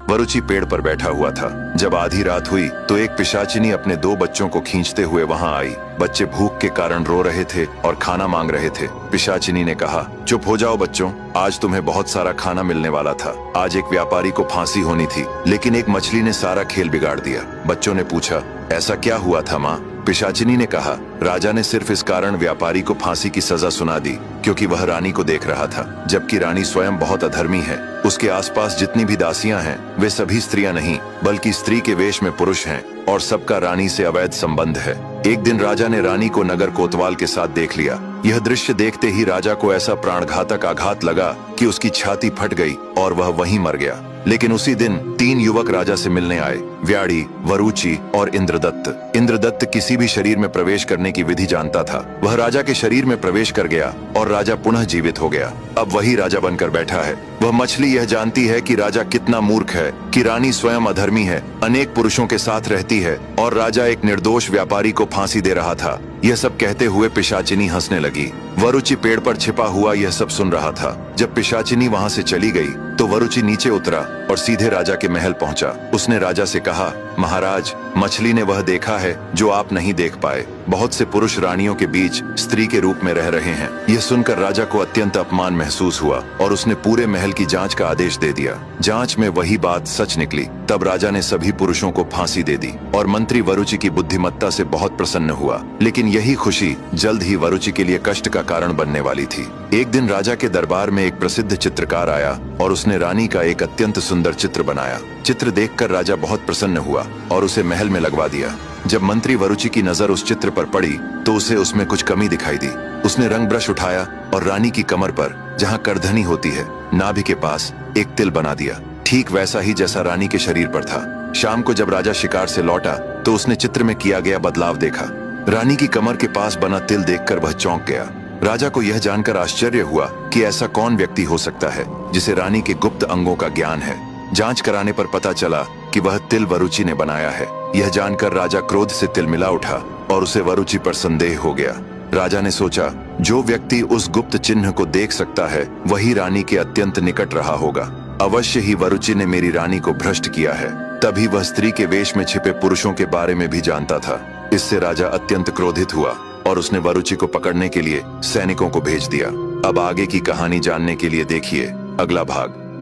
वरुचि पेड़ पर बैठा हुआ था। जब आधी रात हुई तो एक पिशाचिनी अपने 2 बच्चों को खींचते हुए वहां आई। बच्चे भूख के कारण रो रहे थे और खाना मांग रहे थे। पिशाचिनी ने कहा, चुप हो जाओ बच्चों, आज तुम्हें बहुत सारा खाना मिलने वाला था। आज एक व्यापारी को फांसी होनी थी, लेकिन एक मछली ने सारा खेल बिगाड़ दिया। बच्चों ने पूछा, ऐसा क्या हुआ था माँ? पिशाचिनी ने कहा, राजा ने सिर्फ इस कारण व्यापारी को फांसी की सजा सुना दी क्योंकि वह रानी को देख रहा था, जबकि रानी स्वयं बहुत अधर्मी है। उसके आसपास जितनी भी दासियां हैं वे सभी स्त्रियां नहीं बल्कि स्त्री के वेश में पुरुष हैं और सबका रानी से अवैध संबंध है। एक दिन राजा ने रानी को नगर कोतवाल के साथ देख लिया। यह दृश्य देखते ही राजा को ऐसा प्राणघातक आघात लगा कि उसकी छाती फट गई और वह वहीं मर गया। लेकिन उसी दिन 3 युवक राजा से मिलने आए, व्याड़ी, वरुचि और इंद्रदत्त। इंद्रदत्त किसी भी शरीर में प्रवेश करने की विधि जानता था। वह राजा के शरीर में प्रवेश कर गया और राजा पुनः जीवित हो गया। अब वही राजा बनकर बैठा है। वह मछली यह जानती है कि राजा कितना मूर्ख है, कि रानी स्वयं अधर्मी है, अनेक पुरुषों के साथ रहती है और राजा एक निर्दोष व्यापारी को फांसी दे रहा था। यह सब कहते हुए पिशाचिनी हंसने लगी। वरुचि पेड़ पर छिपा हुआ यह सब सुन रहा था। जब पिशाचिनी वहां से चली गई तो वरुचि नीचे उतरा और सीधे राजा के महल पहुंचा। उसने राजा से कहा, महाराज, मछली ने वह देखा है जो आप नहीं देख पाए। बहुत से पुरुष रानियों के बीच स्त्री के रूप में रह रहे हैं। यह सुनकर राजा को अत्यंत अपमान महसूस हुआ और उसने पूरे महल की जांच का आदेश दे दिया। जांच में वही बात सच निकली। तब राजा ने सभी पुरुषों को फांसी दे दी और मंत्री वरुचि की बुद्धिमत्ता से बहुत प्रसन्न हुआ। लेकिन यही खुशी जल्द ही वरुचि के लिए कष्ट का कारण बनने वाली थी। एक दिन राजा के दरबार में एक प्रसिद्ध चित्रकार आया और उसने रानी का एक अत्यंत सुंदर चित्र बनाया। चित्र देखकर राजा बहुत प्रसन्न हुआ और उसे महल में लगवा दिया। जब मंत्री वरुचि की नजर उस चित्र पर पड़ी तो उसे उसमें कुछ कमी दिखाई दी। उसने रंग ब्रश उठाया और रानी की कमर पर, जहाँ करधनी होती है, नाभि के पास एक तिल बना दिया, ठीक वैसा ही जैसा रानी के शरीर पर था। शाम को जब राजा शिकार से लौटा तो उसने चित्र में किया गया बदलाव देखा। रानी की कमर के पास बना तिल देखकर वह चौंक गया। राजा को यह जानकर आश्चर्य हुआ कि ऐसा कौन व्यक्ति हो सकता है जिसे रानी के गुप्त अंगों का ज्ञान है। जांच कराने पर पता चला कि वह तिल वरुचि ने बनाया है। यह जानकर राजा क्रोध से तिलमिला उठा और उसे वरुचि पर संदेह हो गया। राजा ने सोचा, जो व्यक्ति उस गुप्त चिन्ह को देख सकता है वही रानी के अत्यंत निकट रहा होगा। अवश्य ही वरुचि ने मेरी रानी को भ्रष्ट किया है। तभी वह स्त्री के वेश में छिपे पुरुषों के बारे में भी जानता था। इससे राजा अत्यंत क्रोधित हुआ और उसने वरुचि को पकड़ने के लिए सैनिकों को भेज दिया। अब आगे की कहानी जानने के लिए देखिए अगला भाग।